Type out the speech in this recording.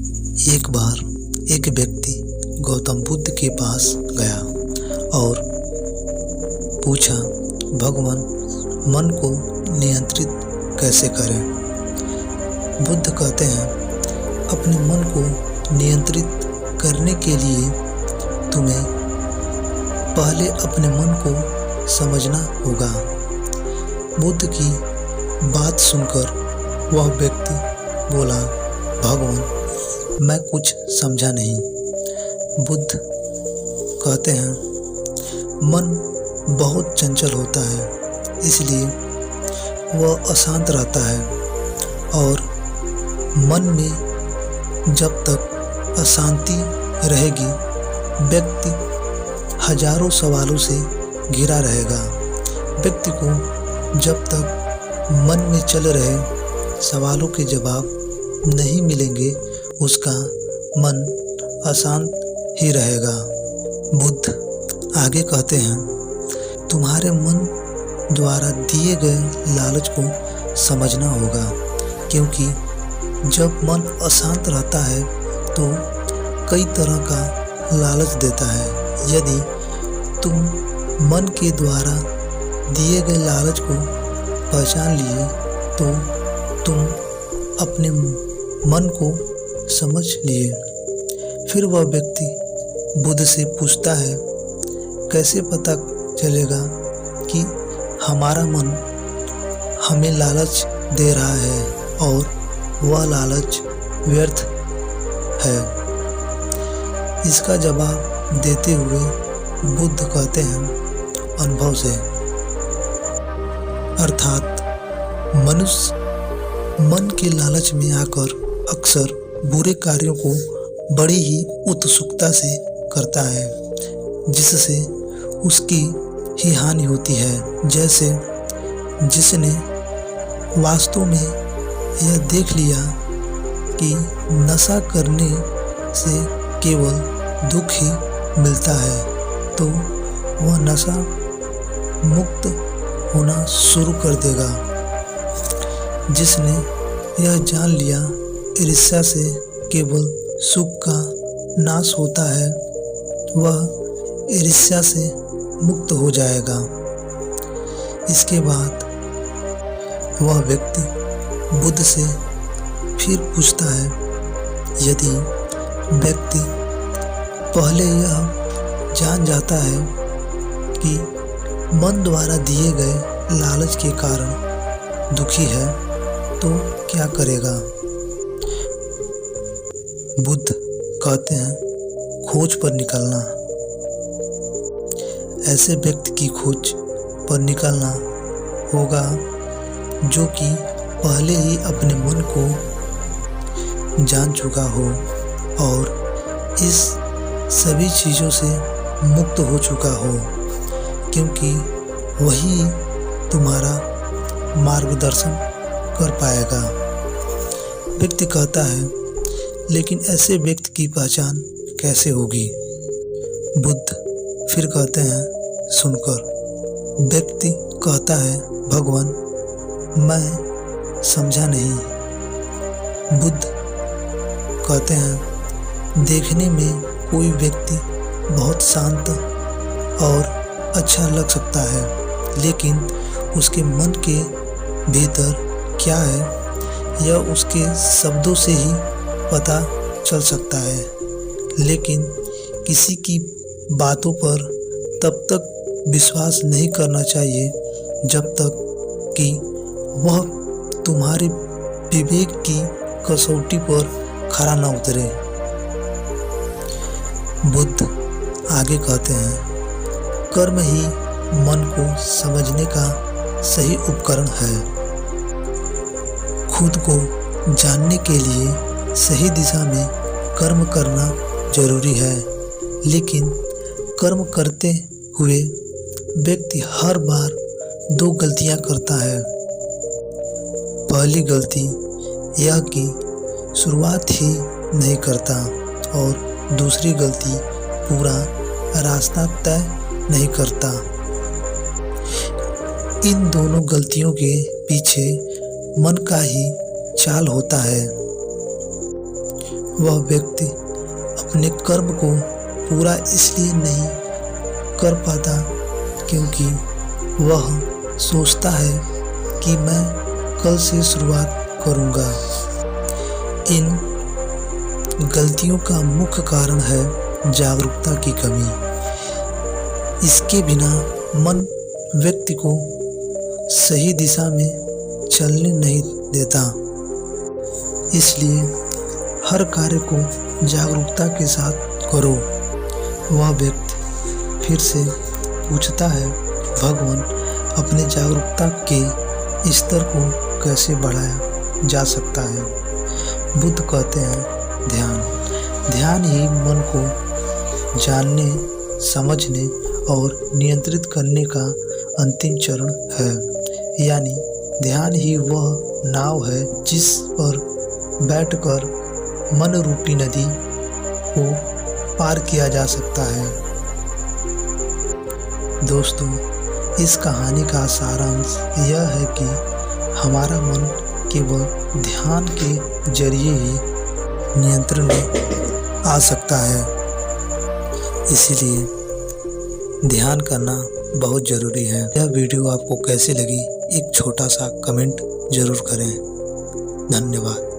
एक बार एक व्यक्ति गौतम बुद्ध के पास गया और पूछा, भगवान, मन को नियंत्रित कैसे करें? बुद्ध कहते हैं, अपने मन को नियंत्रित करने के लिए तुम्हें पहले अपने मन को समझना होगा। बुद्ध की बात सुनकर वह व्यक्ति बोला, भगवान, मैं कुछ समझा नहीं। बुद्ध कहते हैं, मन बहुत चंचल होता है, इसलिए वह अशांत रहता है और मन में जब तक अशांति रहेगी, व्यक्ति हजारों सवालों से घिरा रहेगा। व्यक्ति को जब तक मन में चल रहे सवालों के जवाब नहीं मिलेंगे, उसका मन अशांत ही रहेगा। बुद्ध आगे कहते हैं, तुम्हारे मन द्वारा दिए गए लालच को समझना होगा, क्योंकि जब मन अशांत रहता है तो कई तरह का लालच देता है। यदि तुम मन के द्वारा दिए गए लालच को पहचान लिए तो तुम अपने मन को समझ लिए। फिर वह व्यक्ति बुद्ध से पूछता है, कैसे पता चलेगा कि हमारा मन हमें लालच दे रहा है और वह लालच व्यर्थ है? इसका जवाब देते हुए बुद्ध कहते हैं, अनुभव से। अर्थात मनुष्य मन के लालच में आकर अक्सर बुरे कार्यों को बड़ी ही उत्सुकता से करता है, जिससे उसकी ही हानि होती है। जैसे जिसने वास्तव में यह देख लिया कि नशा करने से केवल दुख ही मिलता है, तो वह नशा मुक्त होना शुरू कर देगा। जिसने यह जान लिया ईर्ष्या से केवल सुख का नाश होता है, वह ईर्ष्या से मुक्त हो जाएगा। इसके बाद वह व्यक्ति बुद्ध से फिर पूछता है, यदि व्यक्ति पहले यह जान जाता है कि मन द्वारा दिए गए लालच के कारण दुखी है, तो क्या करेगा? बुद्ध कहते हैं, खोज पर निकलना। ऐसे व्यक्ति की खोज पर निकलना होगा जो कि पहले ही अपने मन को जान चुका हो और इस सभी चीज़ों से मुक्त हो चुका हो, क्योंकि वही तुम्हारा मार्गदर्शन कर पाएगा। व्यक्ति कहता है, लेकिन ऐसे व्यक्ति की पहचान कैसे होगी? बुद्ध फिर कहते हैं, सुनकर। व्यक्ति कहता है, भगवान, मैं समझा नहीं। बुद्ध कहते हैं, देखने में कोई व्यक्ति बहुत शांत और अच्छा लग सकता है, लेकिन उसके मन के भीतर क्या है, यह उसके शब्दों से ही पता चल सकता है। लेकिन किसी की बातों पर तब तक विश्वास नहीं करना चाहिए जब तक कि वह तुम्हारे विवेक की कसौटी पर खरा न उतरे। बुद्ध आगे कहते हैं, कर्म ही मन को समझने का सही उपकरण है। खुद को जानने के लिए सही दिशा में कर्म करना जरूरी है, लेकिन कर्म करते हुए व्यक्ति हर बार दो गलतियां करता है। पहली गलती यह कि शुरुआत ही नहीं करता और दूसरी गलती पूरा रास्ता तय नहीं करता। इन दोनों गलतियों के पीछे मन का ही चाल होता है। वह व्यक्ति अपने कर्म को पूरा इसलिए नहीं कर पाता क्योंकि वह सोचता है कि मैं कल से शुरुआत करूँगा। इन गलतियों का मुख्य कारण है जागरूकता की कमी। इसके बिना मन व्यक्ति को सही दिशा में चलने नहीं देता। इसलिए हर कार्य को जागरूकता के साथ करो। वह व्यक्ति फिर से पूछता है, भगवान अपने जागरूकता के स्तर को कैसे बढ़ाया जा सकता है? बुद्ध कहते हैं, ध्यान ही मन को जानने, समझने और नियंत्रित करने का अंतिम चरण है। यानी ध्यान ही वह नाव है जिस पर बैठकर मन रूपी नदी को पार किया जा सकता है। दोस्तों, इस कहानी का सारांश यह है कि हमारा मन केवल ध्यान के जरिए ही नियंत्रण में आ सकता है। इसीलिए ध्यान करना बहुत ज़रूरी है। यह वीडियो आपको कैसी लगी एक छोटा सा कमेंट ज़रूर करें। धन्यवाद।